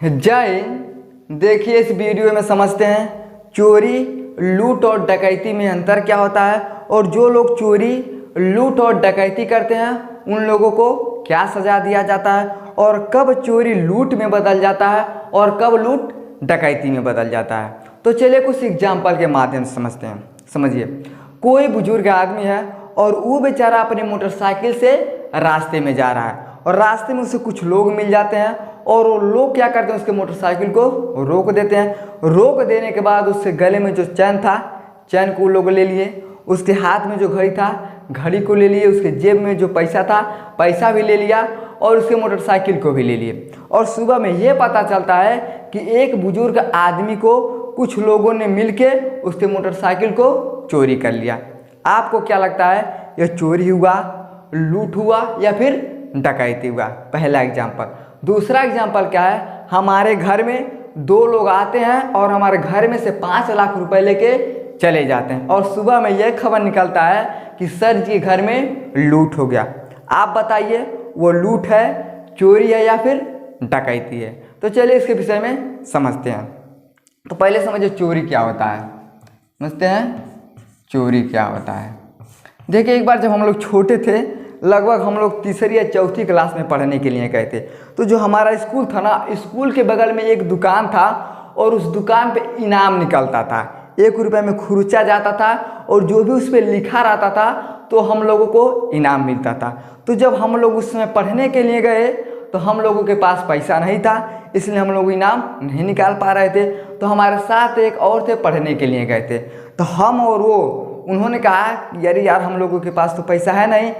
जय हिंद। देखिए इस वीडियो में समझते हैं चोरी, लूट और डकैती में अंतर क्या होता है और जो लोग चोरी, लूट और डकैती करते हैं उन लोगों को क्या सज़ा दिया जाता है और कब चोरी लूट में बदल जाता है और कब लूट डकैती में बदल जाता है। तो चलिए कुछ एग्जाम्पल के माध्यम से समझते हैं। समझिए, कोई बुजुर्ग आदमी है और वो बेचारा अपने मोटरसाइकिल से रास्ते में जा रहा है और रास्ते में उसे कुछ लोग मिल जाते हैं और वो लोग क्या करते हैं, उसके मोटरसाइकिल को रोक देते हैं। रोक देने के बाद उसके गले में जो चैन था, चैन को लोग ले लिए, उसके हाथ में जो घड़ी था, घड़ी को ले लिए, उसके जेब में जो पैसा था, पैसा भी ले लिया और उसके मोटरसाइकिल को भी ले लिए। और सुबह में ये पता चलता है कि एक बुजुर्ग आदमी को कुछ लोगों ने मिलके उसके मोटरसाइकिल को चोरी कर लिया। आपको क्या लगता है, यह चोरी हुआ, लूट हुआ या फिर डकैती हुआ? पहला एग्जाम्पल। दूसरा एग्जाम्पल क्या है, हमारे घर में दो लोग आते हैं और हमारे घर में से 5 लाख रुपए लेके चले जाते हैं और सुबह में यह खबर निकलता है कि सर जी घर में लूट हो गया। आप बताइए वो लूट है, चोरी है या फिर डकैती है? तो चलिए इसके विषय में समझते हैं। तो पहले समझिए चोरी क्या होता है। समझते हैं चोरी क्या होता है। देखिए, एक बार जब हम लोग छोटे थे, लगभग हम लोग तीसरी या चौथी क्लास में पढ़ने के लिए गए थे, तो जो हमारा स्कूल था ना, स्कूल के बगल में एक दुकान था और उस दुकान पे इनाम निकलता था। 1 रुपये में खुर्चा जाता था और जो भी उस पर लिखा रहता था तो हम लोगों को इनाम मिलता था। तो जब हम लोग उस समय पढ़ने के लिए गए तो हम लोगों के पास पैसा नहीं था, इसलिए हम लोग इनाम नहीं निकाल पा रहे थे। तो हमारे साथ एक और थे, पढ़ने के लिए गए थे। तो हम और वो, उन्होंने कहा कि अरे यार हम लोगों के पास तो पैसा है नहीं,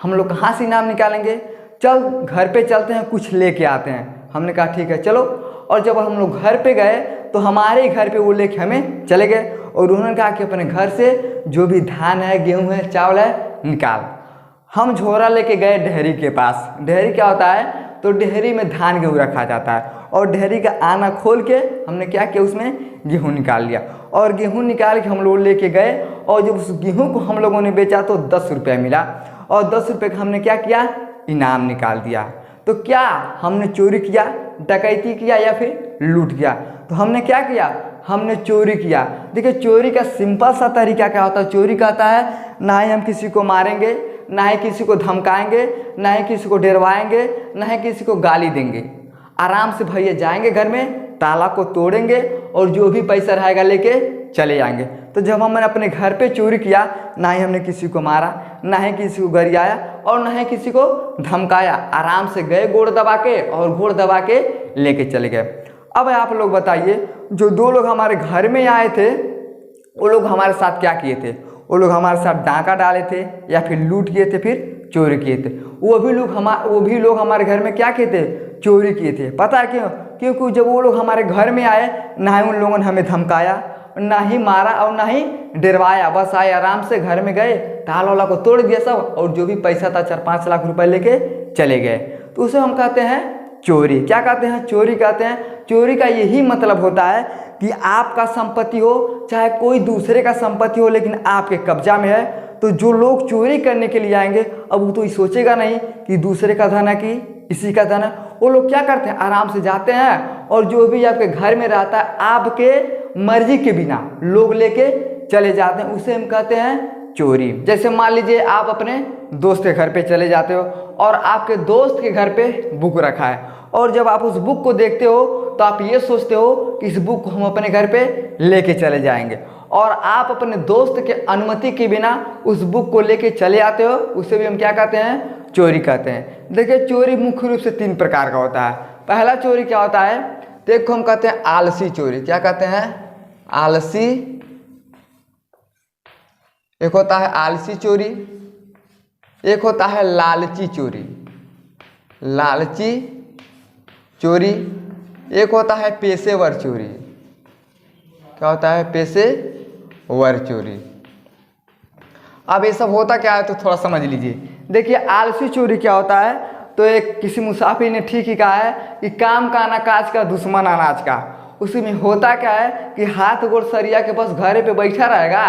हम लोग कहाँ से इनाम निकालेंगे, चल घर पे चलते हैं, कुछ लेके आते हैं। हमने कहा ठीक है चलो। और जब हम लोग घर पे गए तो हमारे घर पे वो लेके हमें चले गए और उन्होंने कहा कि अपने घर से जो भी धान है, गेहूँ है, चावल है, निकाल। हम झोरा लेके गए डेहरी के पास। डेहरी क्या होता है, तो डेहरी में धान गेहूँ रखा जाता है और डेहरी का आना खोल के हमने क्या किया, उसमें गेहूँ निकाल लिया और गेहूँ निकाल के हम लोग लेके गए और जब उस गेहूँ को हम लोगों ने बेचा तो 10 रुपये मिला और 10 रुपये का हमने क्या किया, इनाम निकाल दिया। तो क्या हमने चोरी किया, डकैती किया या फिर लूट किया? तो हमने क्या किया, हमने चोरी किया। देखिए चोरी का सिंपल सा तरीका क्या होता है, चोरी कहता है ना ही हम किसी को मारेंगे, ना ही किसी को धमकाएंगे, ना ही किसी को डरवाएंगे, ना ही किसी को गाली देंगे। आराम से भैया जाएंगे घर में, ताला को तोड़ेंगे और जो भी पैसा रहेगा लेके चले जाएंगे। तो जब हमने अपने घर पे चोरी किया, ना ही हमने किसी को मारा, ना ही किसी को गरियाया और ना ही किसी को धमकाया। आराम से गए गोड़ दबा के और गोड़ दबा के लेके चले गए। अब आप लोग बताइए, जो 2 लोग हमारे घर में आए थे वो लोग हमारे साथ क्या किए थे? वो लोग हमारे साथ डांका डाले थे या फिर लूट किए थे, फिर चोरी किए थे। वो भी लोग हमारे घर में क्या किए थे, चोरी किए थे। पता है क्यों? क्योंकि जब वो लोग हमारे घर में आए, ना ही उन लोगों ने हमें धमकाया, ना ही मारा और ना ही डरवाया। बस आए, आराम से घर में गए, ताला वाला को तोड़ दिया सब और जो भी पैसा था 4-5 लाख रुपए लेके चले गए। तो उसे हम कहते हैं चोरी। क्या कहते हैं, चोरी कहते हैं। चोरी का यही मतलब होता है कि आपका संपत्ति हो चाहे कोई दूसरे का संपत्ति हो, लेकिन आपके कब्जा में है। तो जो लोग चोरी करने के लिए आएंगे, अब वो तो सोचेगा नहीं कि दूसरे का धन है कि इसी का धन है। वो लोग क्या करते हैं, आराम से जाते हैं और जो भी आपके घर में रहता है आपके मर्जी के बिना लोग लेके चले जाते हैं, उसे हम कहते हैं चोरी। जैसे मान लीजिए आप अपने दोस्त के घर पे चले जाते हो और आपके दोस्त के घर पे बुक रखा है और जब आप उस बुक को देखते हो तो आप ये सोचते हो कि इस बुक को हम अपने घर पे लेके चले जाएंगे और आप अपने दोस्त के अनुमति के बिना उस बुक को लेके चले आते हो, उसे भी हम क्या कहते हैं, चोरी कहते हैं। देखिए चोरी मुख्य रूप से 3 प्रकार का होता है। पहला चोरी क्या होता है, देखो हम कहते हैं आलसी चोरी। क्या कहते हैं, आलसी। एक होता है आलसी चोरी, एक होता है लालची चोरी, लालची चोरी। एक होता है पेशेवर चोरी। क्या होता है, पेशेवर चोरी। अब ये सब होता क्या है तो थोड़ा समझ लीजिए। देखिए आलसी चोरी क्या होता है, तो एक किसी मुसाफिर ने ठीक ही कहा है कि काम का ना काज का, दुश्मन अनाज का। उसी में होता क्या है कि हाथ गोड़ सरिया के पास घर पे बैठा रहेगा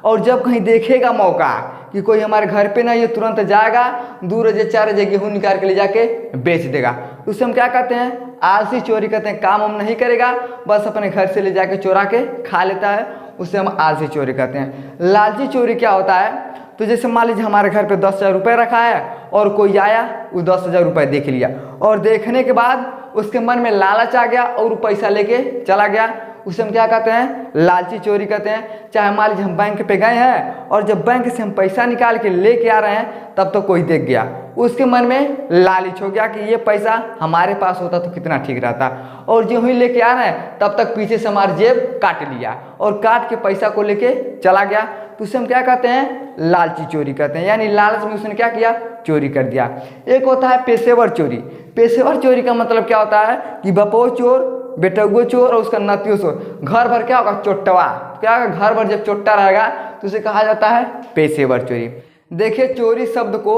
और जब कहीं देखेगा मौका कि कोई हमारे घर पे ना, ये तुरंत जाएगा 2 4 गेहूँ निकाल के ले जाके बेच देगा। तो उसे हम क्या कहते हैं? आलसी चोरी कहते हैं। काम हम नहीं करेगा, बस अपने घर से ले जाके चुरा के खा लेता है, उसे हम आलसी चोरी कहते हैं। लालची चोरी क्या होता है? तो जैसे मान लीजिए हमारे घर पे 10,000 रुपये रखा है और कोई आया, वो 10,000 रुपये देख लिया और देखने के बाद उसके मन में लालच आ गया और वो पैसा लेके चला गया, उसे हम क्या कहते हैं? लालची चोरी कहते हैं। चाहे मान लीजिए हम बैंक पे गए हैं और जब बैंक से हम पैसा निकाल के लेके आ रहे हैं तब तो कोई देख गया, उसके मन में लालच हो गया कि ये पैसा हमारे पास होता तो कितना ठीक रहता, और जो ही लेके आ रहे हैं तब तक पीछे से हमारी जेब काट लिया और काट के पैसा को लेके चला गया, तो उसे हम क्या कहते हैं? लालची चोरी कहते हैं। यानी लालच में उसने क्या किया? चोरी कर दिया। एक होता है पेशेवर चोरी। पेशेवर चोरी का मतलब क्या होता है कि बपो चोर, बेटगो चोर और उसका नतियो चोर, घर भर क्या होगा? चोट्टवा। क्या होगा? घर भर जब चोट्टा रहेगा तो उसे कहा जाता है पेशेवर चोरी। देखिए, चोरी शब्द को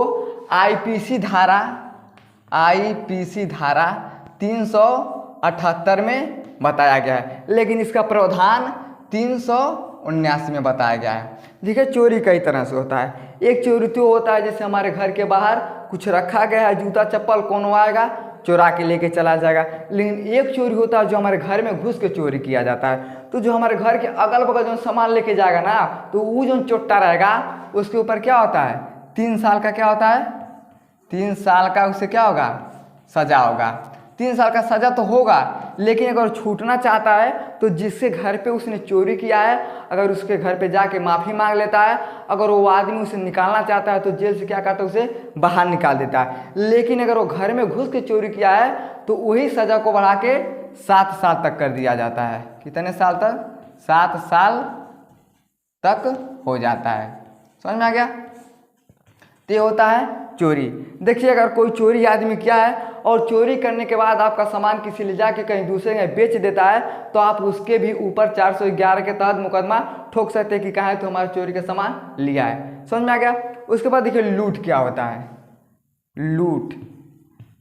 आईपीसी धारा 378 में बताया गया है, लेकिन इसका प्रावधान 379 में बताया गया है। देखिए, चोरी कई तरह से होता है। एक चोरी तो होता है जैसे हमारे घर के बाहर कुछ रखा गया है, जूता चप्पल, कौन आएगा चुरा के लेके चला जाएगा। लेकिन एक चोरी होता है जो हमारे घर में घुस के चोरी किया जाता है। तो जो हमारे घर के अगल बगल जो सामान लेके जाएगा ना, तो वो जो चोट्टा रहेगा उसके ऊपर क्या होता है? 3 साल का क्या होता है? 3 साल का उसे क्या होगा? सजा होगा। 3 साल का सजा तो होगा, लेकिन अगर छूटना चाहता है तो जिसके घर पे उसने चोरी किया है, अगर उसके घर पे जाके माफ़ी मांग लेता है, अगर वो आदमी उसे निकालना चाहता है तो जेल से क्या करता है? उसे बाहर निकाल देता है। लेकिन अगर वो घर में घुस के चोरी किया है तो वही सज़ा को बढ़ा के 7 साल तक कर दिया जाता है। कितने साल तक? 7 साल तक हो जाता है। समझ में आ गया? तो ये होता है चोरी। देखिए, अगर कोई चोरी आदमी किया है और चोरी करने के बाद आपका सामान किसी ले जाके कहीं दूसरे में बेच देता है, तो आप उसके भी ऊपर 411 के तहत मुकदमा ठोक सकते हैं कि कहाँ है तो हमारे चोरी का सामान लिया है। समझ में आ गया? उसके बाद देखिए, लूट क्या होता है? लूट,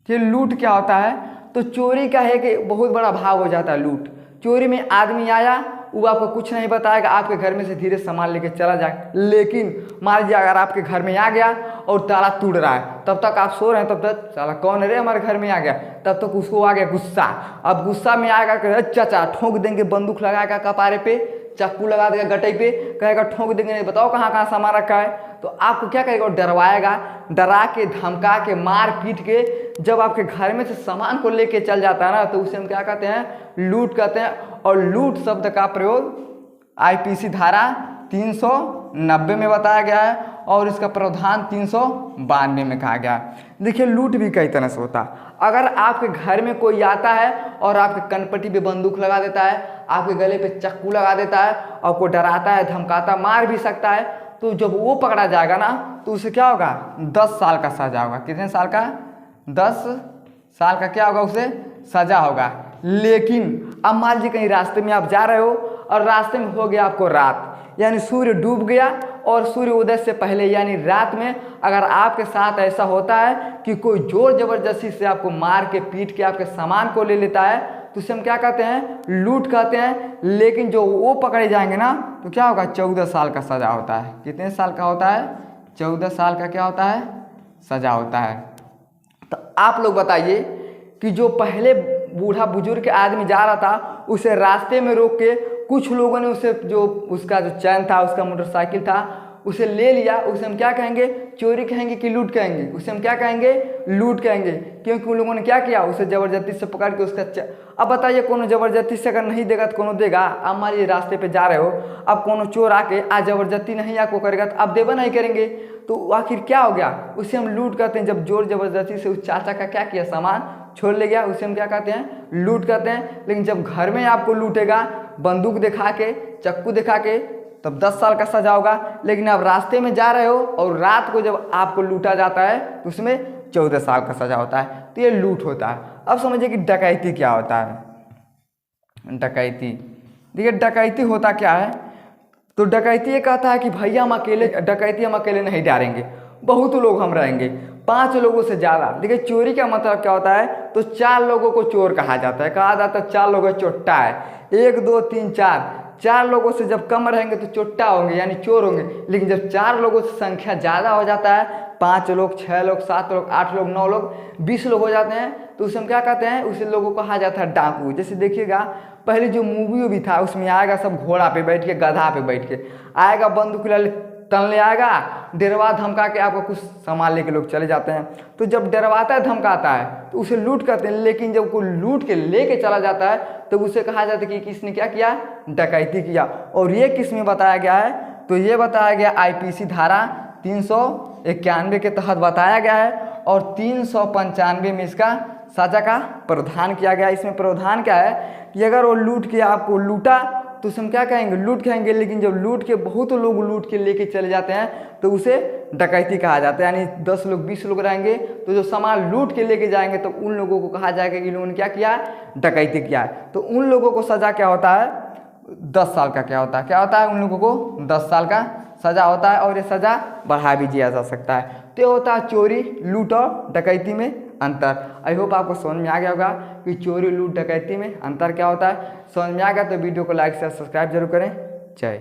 ये लूट क्या होता है? तो चोरी का है कि बहुत बड़ा भाव हो जाता है लूट। चोरी में आदमी आया, वो आपको कुछ नहीं बताएगा, आपके घर में से धीरे सामान लेके चला जाए। लेकिन मान लीजिए अगर आपके घर में आ गया और ताला टूट रहा है, तब तक आप सो रहे हैं, तब तक साला कौन है रे हमारे घर में आ गया, तब तक उसको आ गया गुस्सा। अब गुस्सा में आएगा कि चाचा ठोक देंगे, बंदूक लगाएगा कपारे पे, चाकू लगा देगा गटई पे, कहेगा ठोक देंगे, नहीं बताओ कहाँ कहाँ सामान रखा है। तो आपको क्या करेगा? डरवाएगा, डरा के, धमका के, मार पीट के जब आपके घर में से सामान को लेके चल जाता है ना, तो उसे हम क्या कहते हैं? लूट कहते हैं। और लूट शब्द का प्रयोग आईपीसी धारा 390 में बताया गया है और इसका प्रावधान 392 में कहा गया है। देखिए, लूट भी कई तरह से होता है। अगर आपके घर में कोई आता है और आपके कनपट्टी पे बंदूक लगा देता है, आपके गले पे चाकू लगा देता है, आपको डराता है, धमकाता, मार भी सकता है, तो जब वो पकड़ा जाएगा ना, तो उसे क्या होगा? 10 साल का सजा होगा। कितने साल का? 10 साल का क्या होगा? उसे सजा होगा। लेकिन अब मान लीजिए कहीं रास्ते में आप जा रहे हो और रास्ते में हो गया आपको रात, यानी सूर्य डूब गया और सूर्य उदय से पहले यानी रात में अगर आपके साथ ऐसा होता है कि कोई जोर जबरदस्ती से आपको मार के पीट के आपके सामान को ले लेता है, तो उसे हम क्या कहते हैं? लूट कहते हैं। लेकिन जो वो पकड़े जाएंगे ना, तो क्या होगा? 14 साल का सजा होता है। कितने साल का होता है? 14 साल का क्या होता है? सजा होता है। तो आप लोग बताइए कि जो पहले बूढ़ा बुजुर्ग आदमी जा रहा था, उसे रास्ते में रोक के कुछ लोगों ने उसे जो उसका जो चैन था, उसका मोटरसाइकिल था, उसे ले लिया। उसे हम क्या कहेंगे? चोरी कहेंगे कि लूट कहेंगे? उसे हम क्या कहेंगे? लूट कहेंगे। क्योंकि उन लोगों ने क्या किया? उसे ज़बरदस्ती से पकड़ के उसका अब बताइए, कोनो ज़बरदस्ती से अगर नहीं देगा तो कोनो देगा? आप मान लीजिए रास्ते पे जा रहे हो, अब कोनो चोर आके आज ज़बरदस्ती नहीं आपको करेगा तो आप देवा नहीं करेंगे, तो आखिर क्या हो गया? उसे हम लूट कहते हैं। जब जोर ज़बरदस्ती से उस चाचा का क्या किया? सामान छोड़ ले गया, उसे हम क्या कहते हैं? लूट कहते हैं। लेकिन जब घर में आपको लूटेगा, बंदूक दिखा के, चाकू दिखा के, तब 10 साल का सजा होगा। लेकिन आप रास्ते में जा रहे हो और रात को जब आपको लूटा जाता है तो उसमें 14 साल का सजा होता है। तो ये लूट होता है। अब समझिए कि डकैती क्या होता है। डकैती, देखिए डकैती होता क्या है? तो डकैती ये कहता है कि भैया हम अकेले डकैती हम अकेले नहीं डालेंगे, बहुत लोग हम रहेंगे, 5 लोगों से ज़्यादा। देखिए चोरी का मतलब क्या होता है, तो 4 लोगों को चोर कहा जाता है, कहा जाता है 4 लोगों चोट्टा है। 1 2 3 4 लोगों से जब कम रहेंगे तो चोट्टा होंगे यानी चोर होंगे। लेकिन जब 4 लोगों से संख्या ज़्यादा हो जाता है, 5 लोग 6 लोग 7 लोग 8 लोग 9 लोग 20 लोग हो जाते हैं, तो उसे हम क्या कहते हैं, उसे लोगों को कहा जाता है डाकू। जैसे देखिएगा पहले जो मूवी भी था उसमें आएगा सब घोड़ा पे बैठ के, गधा पे बैठ के आएगा, बंदूक तन ले आएगा, डरवा धमका के आपको कुछ सामान लेके लोग चले जाते हैं। तो जब डरवाता है धमकाता है तो उसे लूट करते हैं, लेकिन जब कोई लूट के लेके चला जाता है तो उसे कहा जाता है कि किसने क्या किया, डकैती किया। और ये किस में बताया गया है, तो ये बताया गया IPC धारा 391 के तहत बताया गया है, और 395 में इसका सजा का प्रावधान किया गया। इसमें प्रावधान क्या है कि अगर वो लूट के आपको लूटा तो उसे हम क्या कहेंगे, लूट कहेंगे। लेकिन जब लूट के बहुत लोग लूट के लेके चले जाते हैं तो उसे डकैती कहा जाता है। यानी 10 लोग 20 लोग रहेंगे तो जो सामान लूट के लेके जाएंगे तो उन लोगों को कहा जाएगा कि इन्होंने क्या किया, डकैती किया है। तो उन लोगों को सज़ा क्या होता है, 10 साल का क्या होता है उन लोगों को 10 साल का सज़ा होता है, और ये सज़ा बढ़ा भी दिया जा सकता है। तो होता है चोरी, लूट और डकैती में अंतर। आई होप आपको समझ में आ गया होगा कि चोरी, लूट, डकैती में अंतर क्या होता है। समझ में आ गया तो वीडियो को लाइक शेयर सब्सक्राइब जरूर करें। जय।